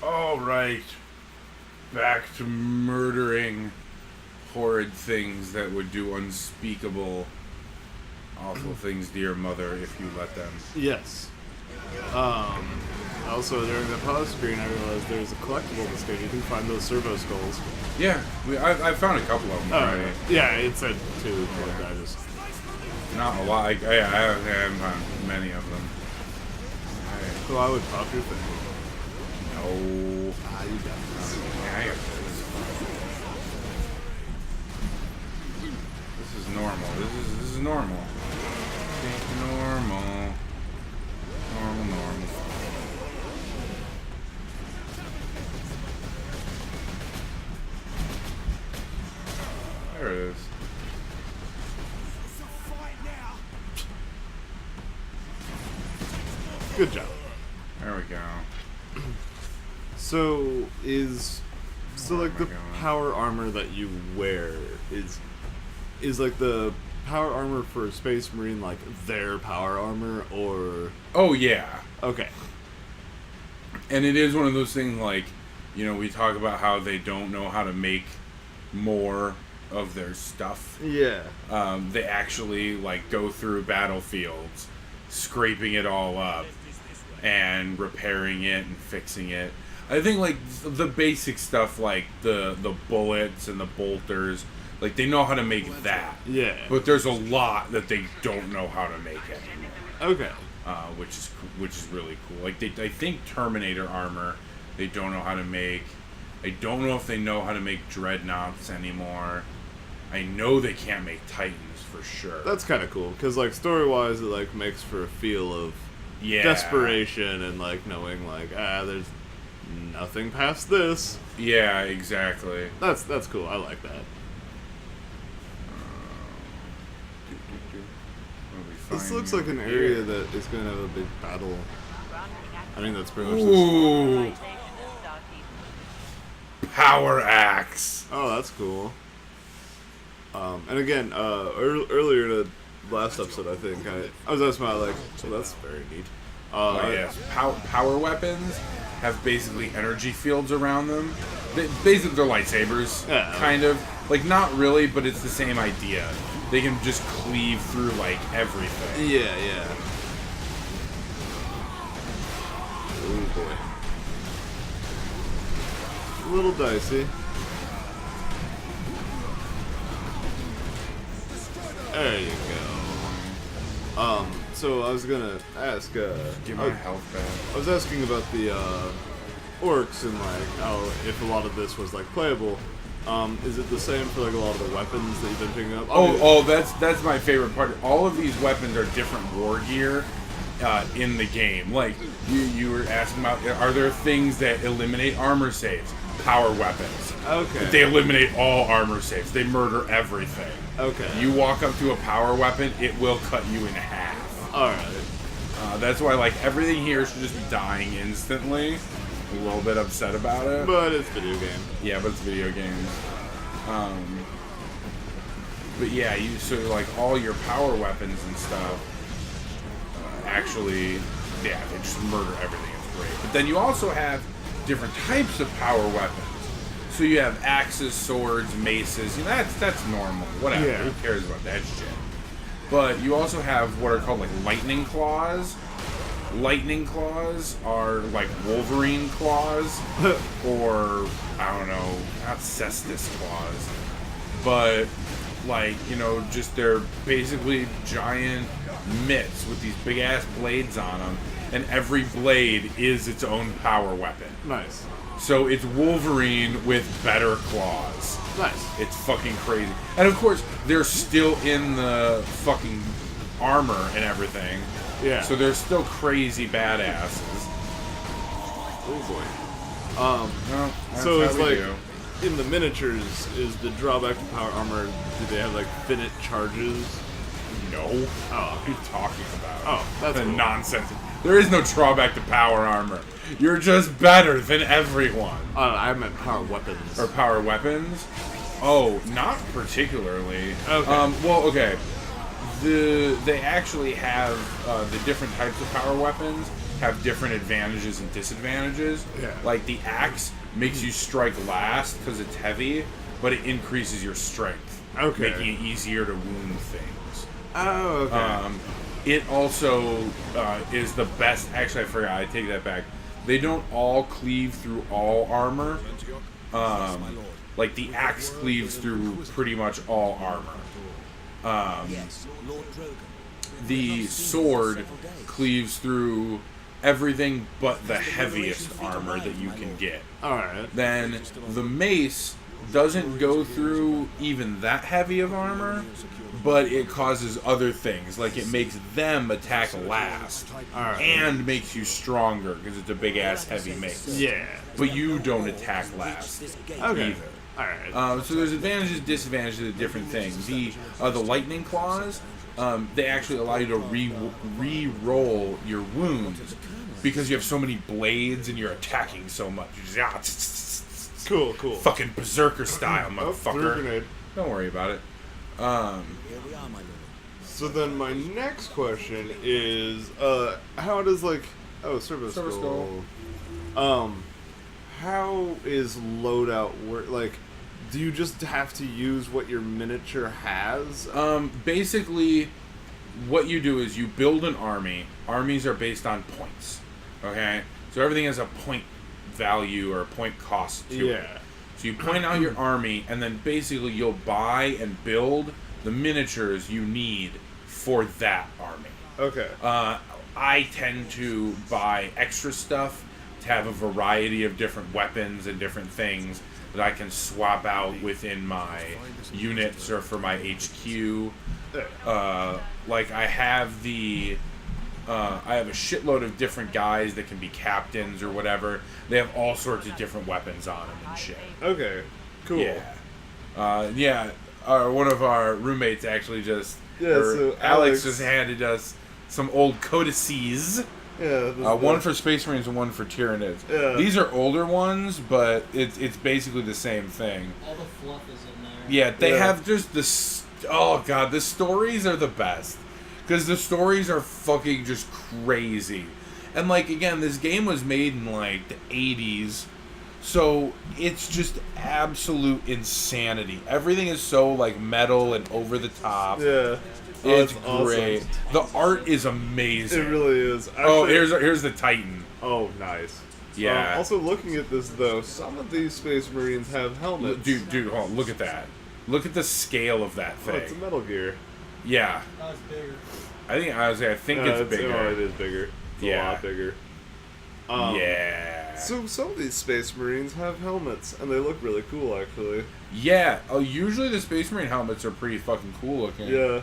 All right. Back to murdering horrid things that would do unspeakable, awful things to your mother if you let them. Yes. Also, during the pause screen, I realized there's a collectible this game. You can find those servo skulls. Yeah, I found a couple of them already. Yeah, it said two, but I just... Not a lot. I haven't found many of them. So I would pop your thing. No. You got this. Yeah, I got this. This is normal. This is normal. Normal. Normal. There it is. Good job. There we go. So like the power armor that you wear is like the power armor for a Space Marine like their power armor or... Oh yeah. Okay. And it is one of those things like, you know, we talk about how they don't know how to make more of their stuff. Yeah. They actually like go through battlefields, scraping it all up and repairing it and fixing it. I think like the basic stuff like the bullets and the bolters, like they know how to make that. Yeah. But there's a lot that they don't know how to make anymore. Okay. Which is really cool. Like I think Terminator armor, they don't know how to make. I don't know if they know how to make dreadnoughts anymore. I know they can't make Titans for sure. That's kind of cool because like story-wise, it like makes for a feel of desperation and like knowing like there's nothing past this. Yeah, exactly. That's cool. I like that. This looks like an area that is going to have a big battle. I think that's pretty much this. Power axe. Oh, that's cool. And again, earlier in the last episode, I think I was asking about like, so that's very neat. Yes, power weapons have basically energy fields around them. Basically, they're lightsabers, kind of. Like, not really, but it's the same idea. They can just cleave through, like, everything. Yeah. Oh, boy. A little dicey. There you go. So I was gonna ask, Give my health back. I was asking about the, orcs and, like, how if a lot of this was, like, playable. Is it the same for like a lot of the weapons that you've been picking up? That's my favorite part. All of these weapons are different war gear in the game. Like you were asking about, are there things that eliminate armor saves? Power weapons. Okay. They eliminate all armor saves. They murder everything. Okay. You walk up to a power weapon, it will cut you in half. All right. That's why like everything here should just be dying instantly. A little bit upset about it, but it's video game. Yeah, but it's video games. But yeah, so like all your power weapons and stuff, actually, yeah, they just murder everything. It's great. But then you also have different types of power weapons. So you have axes, swords, maces. You know, that's normal. Whatever. Yeah. Who cares about that shit? But you also have what are called like lightning claws. Lightning claws are like Wolverine claws, or I don't know, not Cestus claws, but like, you know, just they're basically giant mitts with these big ass blades on them, and every blade is its own power weapon. Nice. So it's Wolverine with better claws. Nice. It's fucking crazy. And of course, they're still in the fucking armor and everything. Yeah. So they're still crazy badasses. Oh boy. Well, so it's like in the miniatures, is the drawback to power armor? Do they have like finite charges? No. Oh, what are you talking about? Oh, that's cool. Nonsense. There is no drawback to power armor. You're just better than everyone. I meant power weapons. Or power weapons? Oh, not particularly. Okay. Well, okay. They actually have the different types of power weapons have different advantages and disadvantages. Yeah. Like the axe makes you strike last because it's heavy, but it increases your strength, making it easier to wound things. Oh, okay. It also is the best. Actually, I forgot. I take that back. They don't all cleave through all armor. Like the axe cleaves through pretty much all armor. The sword cleaves through everything but the heaviest armor that you can get. Alright. Then the mace doesn't go through even that heavy of armor, but it causes other things. Like it makes them attack last. And makes you stronger because it's a big ass heavy mace. Yeah. But you don't attack last either. Alright. So there's advantages, disadvantages to different things. The lightning claws, they actually allow you to re-roll your wounds because you have so many blades and you're attacking so much. Cool. Fucking berserker style, motherfucker. Grenade. Don't worry about it. So then my next question is, how does service goal. How is loadout work? Like, do you just have to use what your miniature has? Basically, what you do is you build an army. Armies are based on points. Okay? So everything has a point value or a point cost to it. So you point out your army, and then basically you'll buy and build the miniatures you need for that army. Okay. I tend to buy extra stuff to have a variety of different weapons and different things that I can swap out within my units or for my HQ. Like I have I have a shitload of different guys that can be captains or whatever. They have all sorts of different weapons on them and shit. Okay, cool. Yeah. One of our roommates actually so Alex just handed us some old codices. Yeah. One for Space Marines and one for Tyranids. Yeah. These are older ones, but it's basically the same thing. All the fluff is in there. Yeah, they have just the... Oh, God, the stories are the best. Because the stories are fucking just crazy. And, like, again, this game was made in, like, the 80s. So, it's just absolute insanity. Everything is so, like, metal and over the top. Yeah. It's awesome. great. The art is amazing. It really is. Actually, here's the Titan. Oh, nice. Yeah. Also, looking at this, though, some of these Space Marines have helmets. Dude, hold on, look at that. Look at the scale of that thing. Oh, it's a Metal Gear. Yeah. Oh, it's bigger. I think it's bigger. Oh, it is bigger. It's a lot bigger. Yeah. So some of these Space Marines have helmets, and they look really cool, actually. Yeah. Usually the Space Marine helmets are pretty fucking cool looking. Yeah.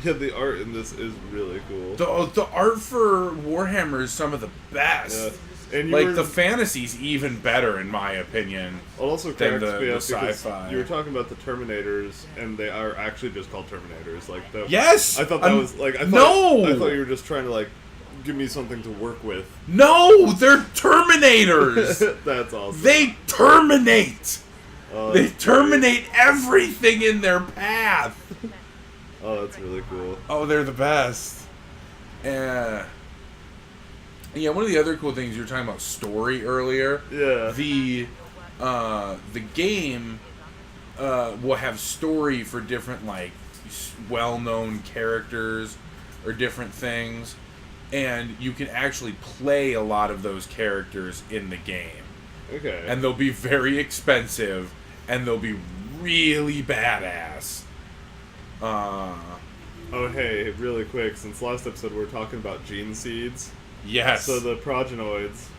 Yeah, the art in this is really cool. The art for Warhammer is some of the best. Yeah. And the fantasy's even better in my opinion. It also than cracks me the up because sci-fi. you were talking about the Terminators, and they are actually just called Terminators. Like yes, I thought that was like I thought you were just trying to like give me something to work with. No, they're Terminators. That's awesome. They terminate. They terminate everything in their path. Oh, that's really cool. Oh, they're the best. Yeah, one of the other cool things you were talking about story earlier. Yeah. The game will have story for different like well-known characters or different things, and you can actually play a lot of those characters in the game. Okay. And they'll be very expensive, and they'll be really badass. Oh, hey, really quick, since last episode we were talking about gene seeds. Yes. So the progenoids.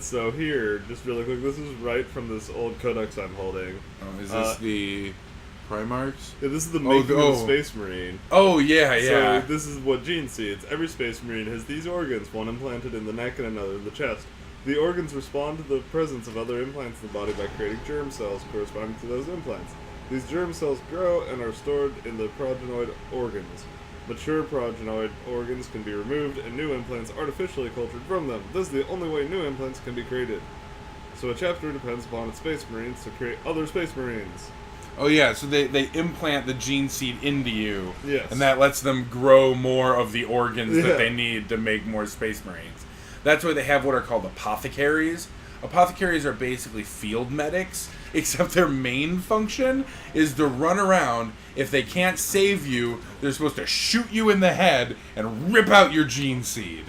So here, just really quick, this is right from this old codex I'm holding. Oh, is this the Primarchs? Yeah, this is the making of the Space Marine. Oh, yeah. So this is what gene seeds. Every Space Marine has these organs, one implanted in the neck and another in the chest. The organs respond to the presence of other implants in the body by creating germ cells corresponding to those implants. These germ cells grow and are stored in the progenoid organs. Mature progenoid organs can be removed and new implants artificially cultured from them. This is the only way new implants can be created. So a chapter depends upon its Space Marines to create other Space Marines. Oh yeah, so they implant the gene seed into you, Yes. and that lets them grow more of the organs Yeah. that they need to make more Space Marines. That's why they have what are called apothecaries. Apothecaries are basically field medics, except their main function is to run around. If they can't save you, they're supposed to shoot you in the head and rip out your gene seed.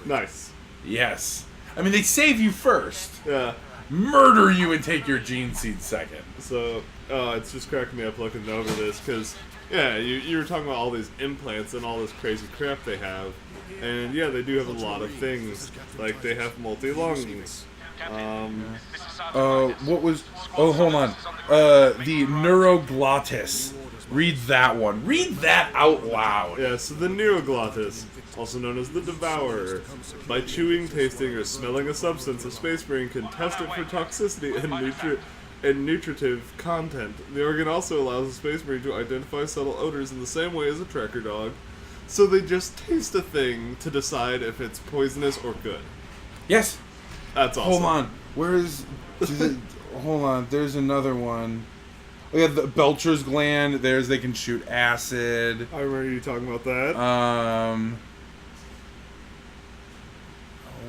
Nice. Yes. I mean, they save you first, Yeah. murder you, and take your gene seed second. So, it's just cracking me up looking over this, because, yeah, you were talking about all these implants and all this crazy crap they have. And, yeah, they do have a lot of things. Like, they have multi-lungs. What was... Oh, hold on. The neuroglottis. Read that one. Read that out loud. Yeah, so the neuroglottis, also known as the devourer. By chewing, tasting, or smelling a substance, a Space Marine can test it for toxicity and nutritive content. The organ also allows a Space Marine to identify subtle odors in the same way as a tracker dog. So they just taste a thing to decide if it's poisonous or good. Yes. That's awesome. Hold on. Where is... hold on. There's another one. We have the Belcher's gland. They can shoot acid. I remember you talking about that.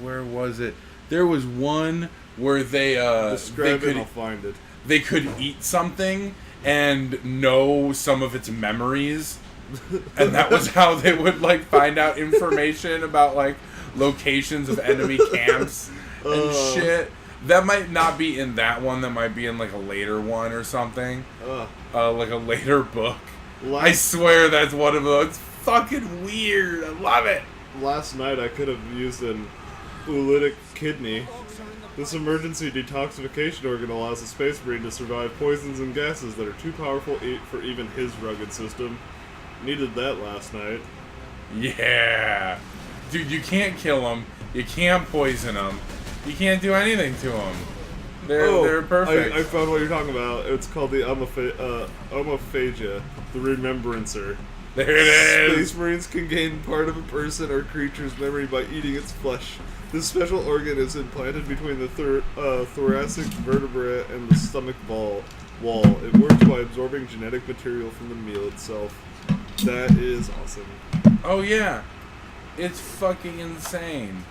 Where was it? There was one where they Describe they it could and I'll find it. they could eat something and know some of its memories, and that was how they would like find out information about like locations of enemy camps and shit. That might not be in that one. That might be in like a later one or something. Like a later book. I swear that's one of those. It's fucking weird. I love it. Last night I could have used an oolitic kidney. This emergency detoxification organ allows a Space Marine to survive poisons and gases that are too powerful for even his rugged system. Needed that last night. Yeah. Dude, you can't kill them. You can't poison them. You can't do anything to them. They're perfect. I found what you're talking about. It's called the omophagia, the remembrancer. There it is. Space Marines can gain part of a person or creature's memory by eating its flesh. This special organ is implanted between the thoracic vertebra and the stomach wall. It works by absorbing genetic material from the meal itself. That is awesome. Oh yeah. It's fucking insane.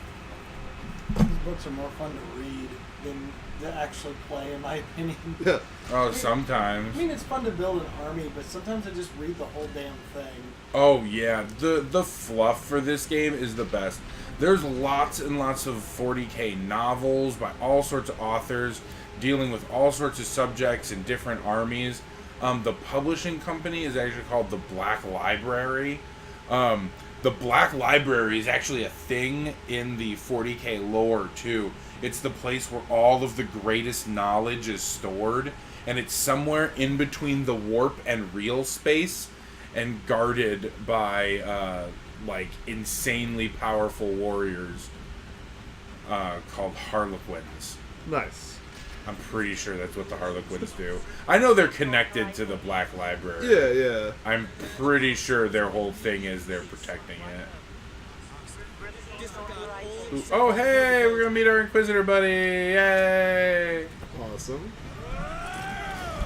These books are more fun to read than to actually play, in my opinion. Yeah. Oh, I sometimes. mean, it's fun to build an army, but sometimes I just read the whole damn thing. Oh yeah, the fluff for this game is the best. There's lots and lots of 40K novels by all sorts of authors dealing with all sorts of subjects in different armies. The publishing company is actually called the Black Library. The Black Library is actually a thing in the 40K lore too. It's the place where all of the greatest knowledge is stored, and it's somewhere in between the warp and real space, and guarded by like insanely powerful warriors called Harlequins. Nice. I'm pretty sure that's what the Harlequins do. I know they're connected to the Black Library. Yeah, yeah. I'm pretty sure their whole thing is they're protecting it. Oh, hey, we're gonna meet our Inquisitor buddy! Yay! Awesome.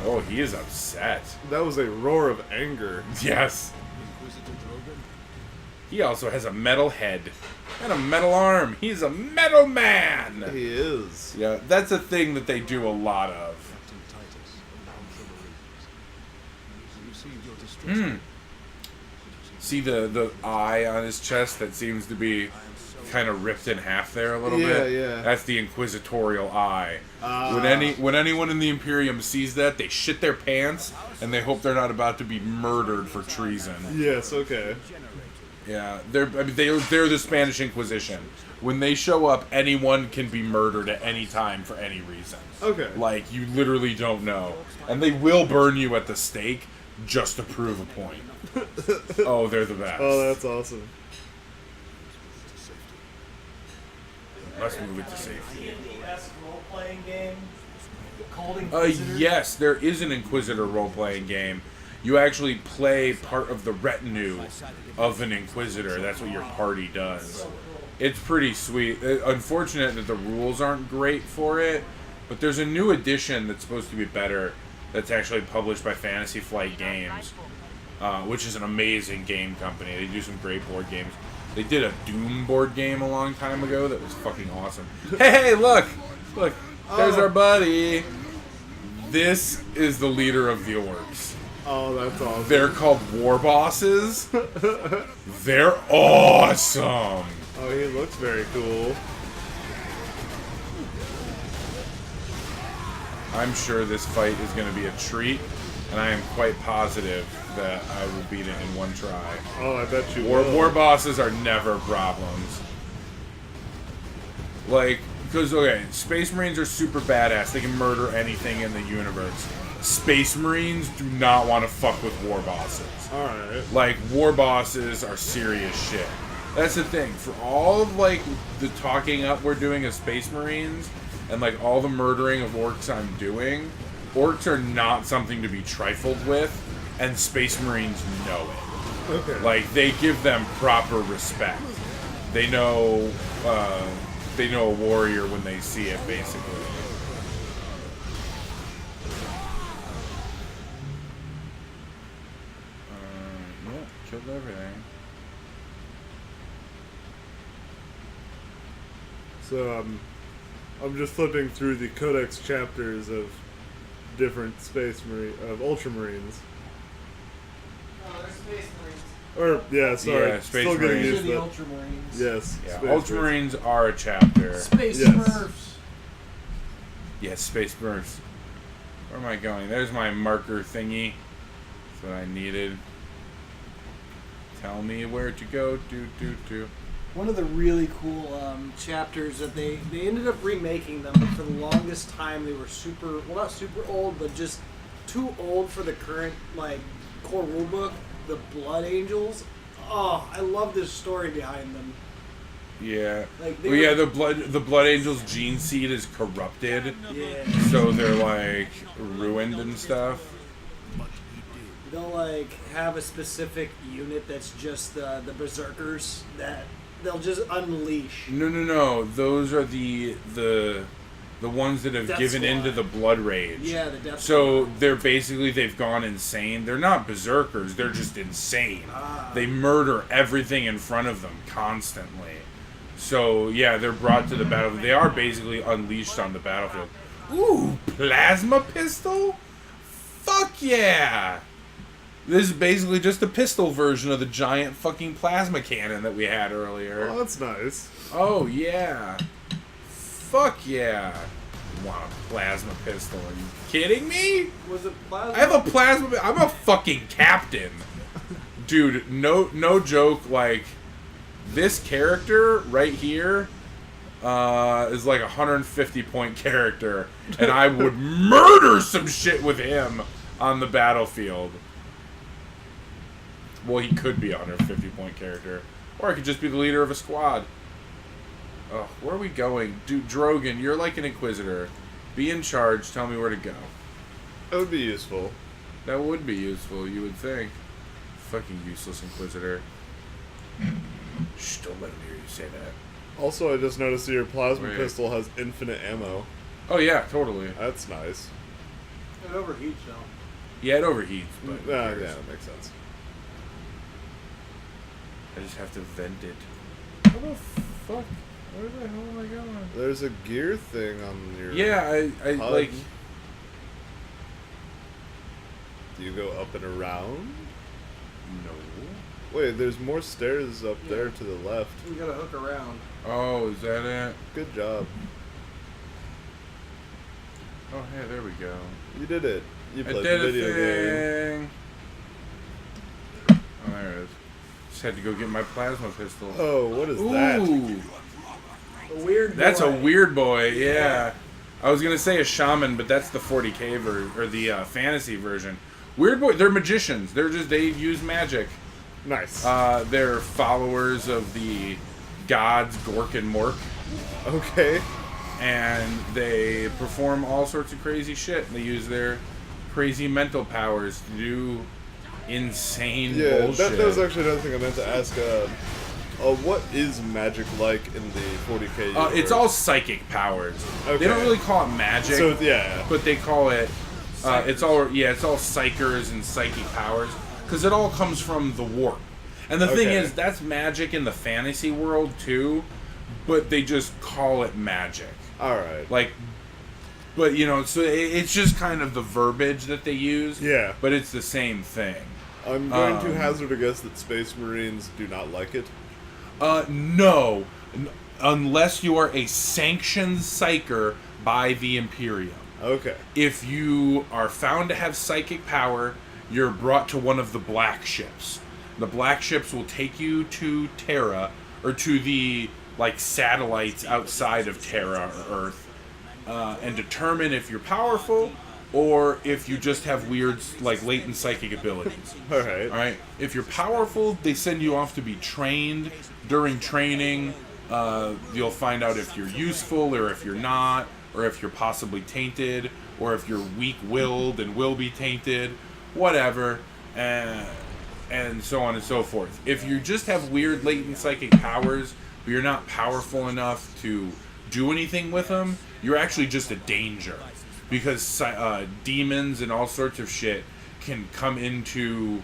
Oh, he is upset. That was a roar of anger. Yes. He also has a metal head and a metal arm. He's a metal man! He is. Yeah, that's a thing that they do a lot of. See the eye on his chest that seems to be kind of ripped in half there a little bit? Yeah. That's the inquisitorial eye. When anyone in the Imperium sees that, they shit their pants and they hope they're not about to be murdered for treason. Yes, okay. Yeah, they're the Spanish Inquisition. When they show up, anyone can be murdered at any time for any reason. Okay. Like, you literally don't know. And they will burn you at the stake just to prove a point. Oh, they're the best. Oh, that's awesome. Let's move it to safety. D&D-esque role-playing game called Inquisitors. Yes, there is an Inquisitor role-playing game. You actually play part of the retinue of an Inquisitor. That's what your party does. It's pretty sweet. Unfortunate that the rules aren't great for it, but there's a new edition that's supposed to be better. that's actually published by Fantasy Flight Games, which is an amazing game company. They do some great board games. They did a Doom board game a long time ago that was fucking awesome. Hey, look! Look, there's our buddy. This is the leader of the orcs. Oh, that's awesome. They're called war bosses. They're awesome. Oh, he looks very cool. I'm sure this fight is going to be a treat, and I am quite positive that I will beat it in one try. Oh, I bet you will. War bosses are never problems. Like, because, okay, Space Marines are super badass. They can murder anything in the universe. Space Marines do not want to fuck with war bosses. Alright. Like, war bosses are serious shit. That's the thing. For all of, like, the talking up we're doing of Space Marines, and, like, all the murdering of orcs I'm doing, orcs are not something to be trifled with, and Space Marines know it. Okay. Like, they give them proper respect. They know a warrior when they see it, basically. Yeah, killed everything. So, I'm just flipping through the Codex chapters of different Ultramarines. Oh, they're Space Marines. Or, yeah, sorry. Yeah, Space Still getting Marines. used These are to the that. Ultramarines. Yes. Yeah, Space Ultramarines are a chapter. Space Yes. Smurfs. Yes, Space Marines. Where am I going? There's my marker thingy. That's what I needed. Tell me where to go. Do. One of the really cool chapters that they ended up remaking them, but for the longest time they were not super old, but just too old for the current like core rulebook. The Blood Angels. Oh, I love this story behind them. Yeah. Like, Well, yeah, the Blood Angels gene seed is corrupted, Yeah. so they're like ruined and stuff. They'll like have a specific unit that's just the berserkers that they'll just unleash. No. Those are the ones that have Death given Squad. into the blood rage. Yeah, the Death So Squad. they've gone insane. They're not berserkers. They're just insane. Ah. They murder everything in front of them constantly. So yeah, they're brought to the battlefield. They are basically unleashed on the battlefield. Ooh, plasma pistol? Fuck yeah! This is basically just a pistol version of the giant fucking plasma cannon that we had earlier. Oh, that's nice. Oh, yeah. Fuck yeah. You want a plasma pistol? Are you kidding me? Was it plasma? I have a plasma... I'm a fucking captain. Dude, no joke, like... This character right here is like a 150-point character. And I would murder some shit with him on the battlefield. Well, he could be a 150-point character. Or I could just be the leader of a squad. Oh, where are we going? Dude, Drunken, you're like an inquisitor. Be in charge. Tell me where to go. That would be useful. That would be useful, you would think. Fucking useless inquisitor. Shh, don't let him hear you say that. Also, I just noticed that your plasma Wait. pistol has infinite ammo. Oh, yeah, totally. That's nice. It overheats though. Yeah, it overheats, but who Yeah, cares? that makes sense. I just have to vent it. How the fuck? Where the hell am I going? There's a gear thing on your... Yeah, I HUD. like... Do you go up and around? No. Wait, there's more stairs up there to the left. We gotta hook around. Oh, is that it? Good job. Oh, hey, there we go. You did it. You I played did the a video game. thing. Oh, there it is. Just had to go get my plasma pistol. Oh, what is that? Ooh, A weird. that's a boy. weird boy. Yeah, I was gonna say a shaman, but that's the 40K or the fantasy version. Weird boy. They're magicians. They use magic. Nice. They're followers of the gods Gork and Mork, Okay. and they perform all sorts of crazy shit. They use their crazy mental powers to do insane Yeah, bullshit. that was actually another thing I meant to ask. What is magic like in the 40K universe? It's all psychic powers. Okay. They don't really call it magic, So, yeah. but they call it It's all psychers and psychic powers because it all comes from the warp. And the thing is, that's magic in the fantasy world too, but they just call it magic. All right. Like, but so it's just kind of the verbiage that they use. Yeah. But it's the same thing. I'm going to hazard a guess that Space Marines do not like it. No, unless you are a sanctioned psyker by the Imperium. Okay. If you are found to have psychic power, you're brought to one of the black ships. The black ships will take you to Terra, or to the satellites outside of Terra or Earth, and determine if you're powerful or if you just have weird latent psychic abilities. All right. All right. If you're powerful, they send you off to be trained. During training, you'll find out if you're useful or if you're not, or if you're possibly tainted, or if you're weak-willed and will be tainted, whatever, and so on and so forth. If you just have weird latent psychic powers, but you're not powerful enough to do anything with them, you're actually just a danger. Because demons and all sorts of shit can come into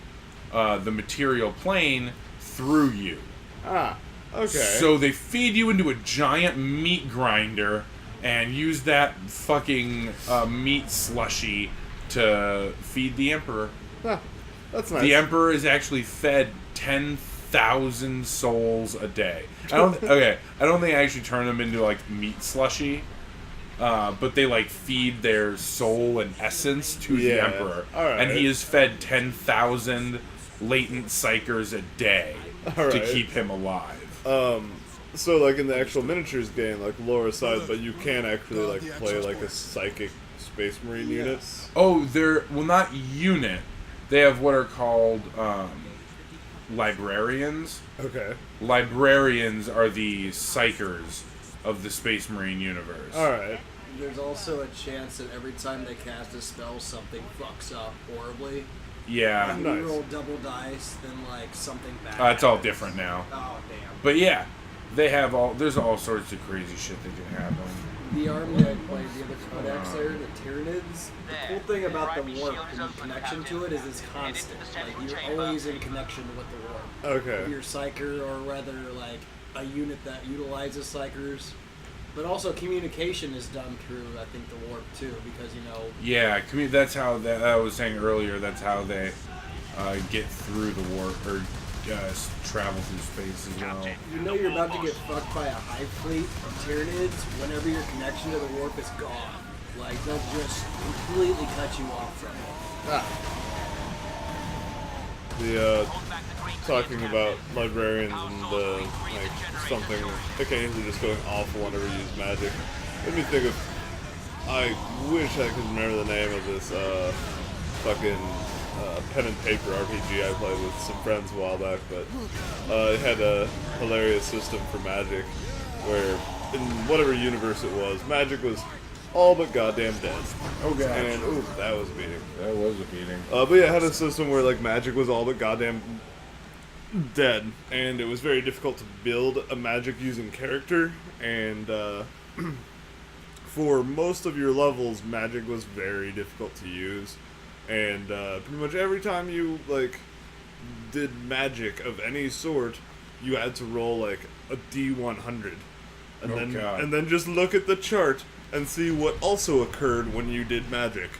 the material plane through you. Ah, okay. So they feed you into a giant meat grinder and use that fucking meat slushy to feed the Emperor. Huh, that's nice. The Emperor is actually fed 10,000 souls a day. I don't think I actually turn them into meat slushy. But they feed their soul and essence to the Emperor. All right. And he is fed 10,000 latent psychers a day to keep him alive. So in the actual miniatures game, lore aside, but you can actually play a psychic Space Marine unit. Oh, not unit. They have what are called librarians. Okay. Librarians are the psychers of the Space Marine universe. Alright. There's also a chance that every time they cast a spell, something fucks up horribly. Yeah. If you roll double dice, then something bad. It's all different now. Oh damn. But yeah, there's all sorts of crazy shit that can happen. The army I played, the other codex there, the Tyranids, the cool thing about the warp and connection to it is it's constant. You're always in connection with the warp. Okay. If you're Psyker, or rather a unit that utilizes Psychers. But also communication is done through, I think, the warp too, because Yeah, that's how I was saying earlier. That's how they get through the warp or travel through space as well. You're about to get fucked by a hive fleet of Tyranids whenever your connection to the warp is gone. They'll just completely cut you off from it. Talking about librarians and something occasionally just going awful whenever you use magic. Let me think of. I wish I could remember the name of this fucking pen and paper RPG I played with some friends a while back, but it had a hilarious system for magic where in whatever universe it was, magic was all but goddamn dead. Oh god. And that was a beating. That was a beating. But yeah, it had a system where magic was all but goddamn dead, and it was very difficult to build a magic using character, and for most of your levels, magic was very difficult to use, and pretty much every time you did magic of any sort, you had to roll a D100, and then just look at the chart and see what also occurred when you did magic.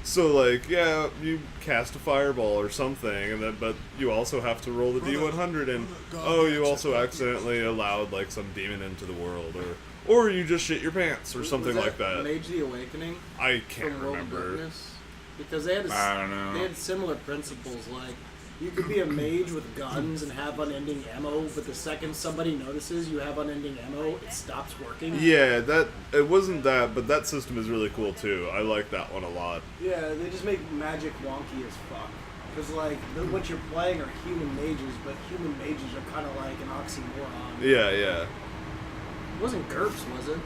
So, you cast a fireball or something, but you also have to roll the D100, and, you also accidentally allowed, some demon into the world, or you just shit your pants, or something like that. Mage the Awakening? I can't from World of remember. Darkness? Because they had I don't know. They had similar principles, you could be a mage with guns and have unending ammo, but the second somebody notices you have unending ammo, it stops working. Yeah, it wasn't that, but that system is really cool too. I like that one a lot. Yeah, they just make magic wonky as fuck. Because, what you're playing are human mages, but human mages are kind of like an oxymoron. Yeah. It wasn't GURPS, was it?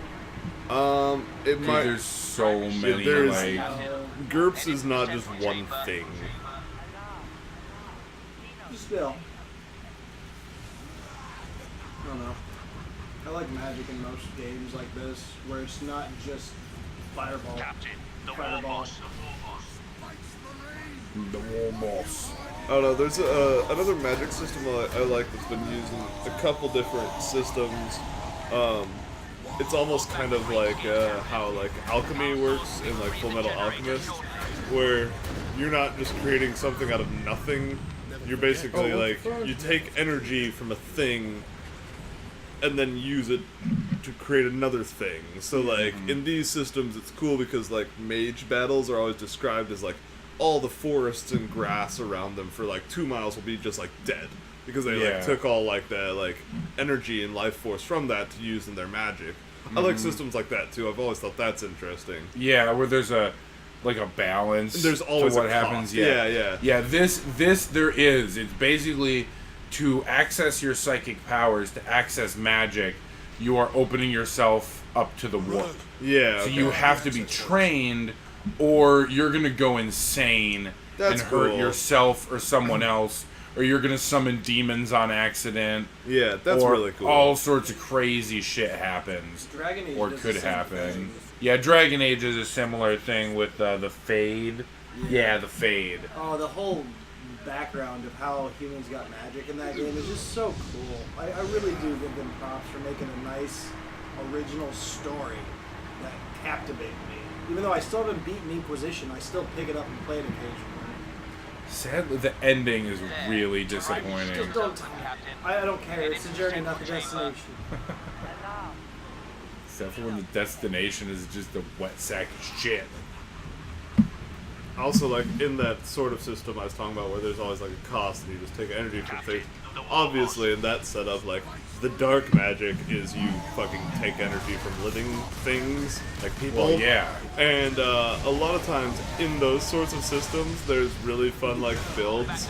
It might. There's so many, GURPS is not just one thing. Still. I don't know. I like magic in most games like this, where it's not just fireball. The war boss. I don't know, there's another magic system I like that's been used in a couple different systems. It's almost kind of like how like alchemy works in like Full Metal Alchemist, where you're not just creating something out of nothing. You're basically like, you take energy from a thing and then use it to create another thing. So like in these systems it's cool because like mage battles are always described as like all the forests and grass around them for like 2 miles will be just like dead because they like took all like the like energy and life force from that to use in their magic. I like systems like that too. I've always thought that's interesting. Yeah, where there's a balance. There's always to what a happens. cost. Yeah. This there is. It's basically to access your psychic powers, to access magic, you are opening yourself up to the warp. Yeah. So you have to be trained, or you're gonna go insane and hurt yourself or someone else, or you're gonna summon demons on accident. Yeah, that's or really cool. All sorts of crazy shit happens, Dragon Age or does could the same happen. thing. Yeah, Dragon Age is a similar thing with the Fade. Yeah, the Fade. Oh, the whole background of how humans got magic in that game is just so cool. I really do give them props for making a nice, original story that captivated me. Even though I still haven't beaten Inquisition, I still pick it up and play it occasionally. Sadly, the ending is really disappointing. Just don't tell me. I don't care. It's a journey, not the destination. Except for when the destination is just a wet sack of shit. Also, like, in that sort of system I was talking about where there's always, like, a cost and you just take energy from things, obviously in that setup, like, the dark magic is you fucking take energy from living things, like people. Well, yeah. And a lot of times in those sorts of systems, there's really fun, like, builds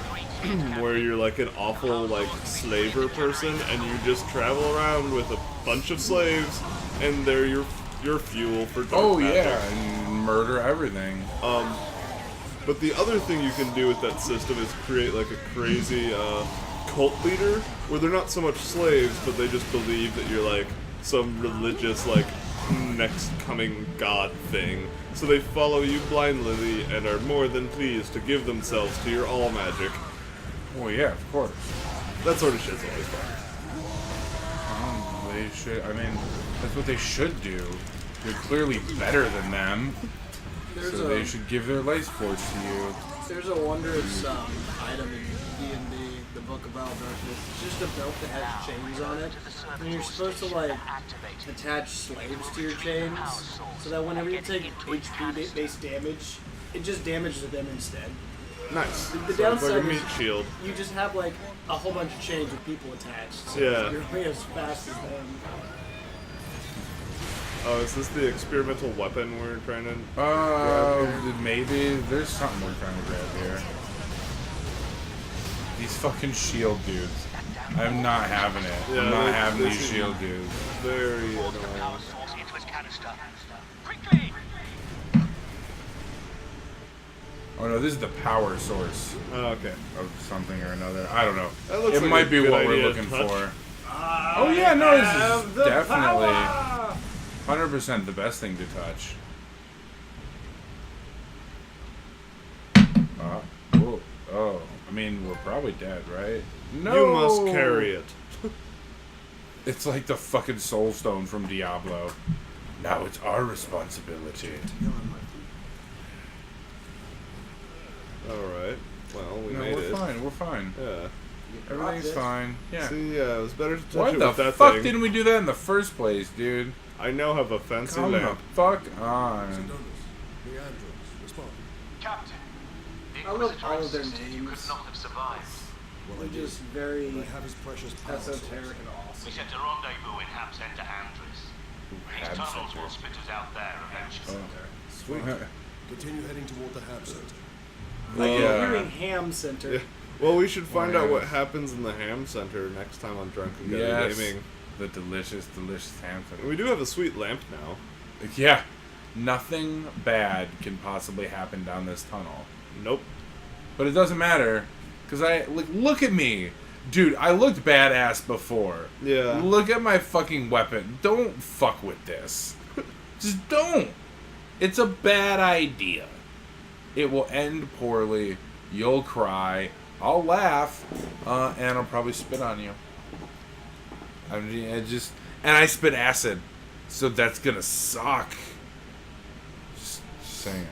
where you're, like, an awful, like, slaver person and you just travel around with a bunch of slaves and they're your fuel for dark magic. Yeah, and murder everything. But the other thing you can do with that system is create like a crazy cult leader where they're not so much slaves, but they just believe that you're like some religious like next coming god thing. So they follow you blindly and are more than pleased to give themselves to your all magic. Well, yeah, of course. That sort of shit's always fun. They should. I mean, that's what they should do. You're clearly better than them, so they should give their life force to you. There's a wondrous item in D&D, the Book of Darkness. It's just a belt that has chains on it, and you're supposed to like attach slaves to your chains, so that whenever you take HP-based damage, it just damages them instead. Nice. The So it's like a downside meat is shield. you just have like a whole bunch of chains with people attached. So Yeah. you're only as fast as them. Oh, is this the experimental weapon we're trying to grab here? Maybe there's something we're trying to grab here. These fucking shield dudes. I'm not having it. Yeah, I'm not they having these seem shield dudes. Very annoying. Oh no, this is the power source Oh, okay. of something or another. I don't know. That looks It like might a be good what we're idea to looking touch. for. Oh yeah, no, this is the definitely power! 100% the best thing to touch. Oh, I mean, we're probably dead, right? No! You must carry it. It's like the fucking soul stone from Diablo. Now it's our responsibility. Alright. Well, we No, made we're it. fine, we're fine. Yeah. Everything's fine. Yeah. See, yeah, it was better to touch Why it the with that fuck thing. didn't we do that in the first place, dude? I now have a fancy Come the lamp. fuck on. Captain, the I love inquisitors all of their insisted you could names. not have survived. They're just very I have his precious power esoteric and We awesome. set a rendezvous in Ham Center, Andres. These Ham tunnels Center. will spit us out there eventually. Sweet. Continue heading toward the Hab Center. I keep Yeah. hearing Ham Center. Yeah. Well, we should find Oh, out yeah. what happens in the Ham Center next time on Drunken Yes. Gaming. The delicious, delicious ham food. We do have a sweet lamp now. Yeah. Nothing bad can possibly happen down this tunnel. Nope. But it doesn't matter, because look at me. Dude, I looked badass before. Yeah. Look at my fucking weapon. Don't fuck with this. Just don't. It's a bad idea. It will end poorly. You'll cry. I'll laugh, and I'll probably spit on you. And I spit acid, so that's gonna suck. Just saying.